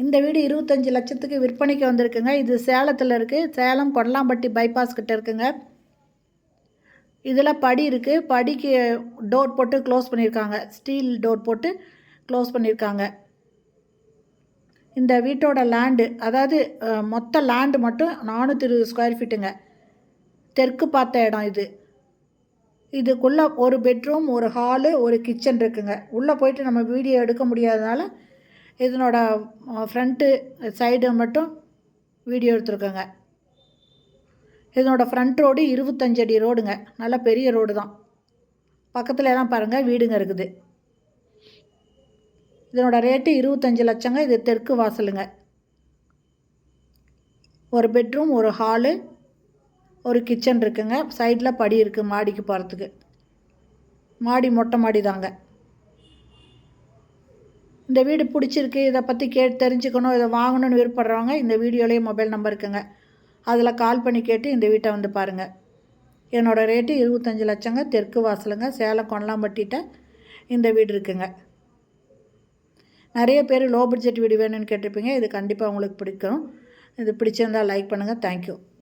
இந்த வீடு 25 லட்சத்துக்கு விற்பனைக்கு வந்திருக்குங்க. இது சேலத்தில் இருக்குது. சேலம் கொடலாம்பட்டி பைபாஸ் கிட்ட இருக்குங்க. இதில் படி இருக்குது. படிக்கு டோர் போட்டு க்ளோஸ் பண்ணியிருக்காங்க. ஸ்டீல் டோர் போட்டு க்ளோஸ் பண்ணியிருக்காங்க. இந்த வீட்டோட லேண்டு, அதாவது மொத்த லேண்டு மட்டும் 420 ஸ்கொயர் ஃபீட்டுங்க. தெற்கு பார்த்த இடம் இது. இதுக்குள்ளே ஒரு பெட்ரூம், ஒரு ஹாலு, ஒரு கிச்சன் இருக்குங்க. உள்ளே போயிட்டு நம்ம வீடியோ எடுக்க முடியாதனால இதனோட ஃப்ரண்ட்டு சைடு மட்டும் வீடியோ எடுத்துருக்கோங்க. இதனோட ஃப்ரண்ட் ரோடு 25 அடி ரோடுங்க. நல்ல பெரிய ரோடு தான். பக்கத்தில் எல்லாம் பாருங்கள் வீடுங்க இருக்குது. இதனோட ரேட்டு 25 லட்சங்க. இது தெற்கு வாசலுங்க. ஒரு பெட்ரூம், ஒரு ஹாலு, ஒரு கிச்சன் இருக்குங்க. சைடில் படி இருக்குது மாடிக்கு போகிறதுக்கு. மாடி மொட்டை மாடி தாங்க. இந்த வீடு பிடிச்சிருக்கு, இதை பற்றி தெரிஞ்சுக்கணும், இதை வாங்கணும்னு விருப்பப்படுறவங்க இந்த வீடியோலேயே மொபைல் நம்பர் இருக்குங்க. அதில் கால் பண்ணி கேட்டு இந்த வீட்டை வந்து பாருங்கள். என்னோடய ரேட்டு 25 லட்சங்க. தெற்கு வாசலுங்க. சேலம் கொடலாம்பட்டிட்ட இந்த வீடு இருக்குங்க. நிறைய பேர் லோ பட்ஜெட் வீடு வேணும்னு கேட்டிருப்பீங்க. இது கண்டிப்பாக உங்களுக்கு பிடிக்கும். இது பிடிச்சிருந்தால் லைக் பண்ணுங்கள். தேங்க்யூ.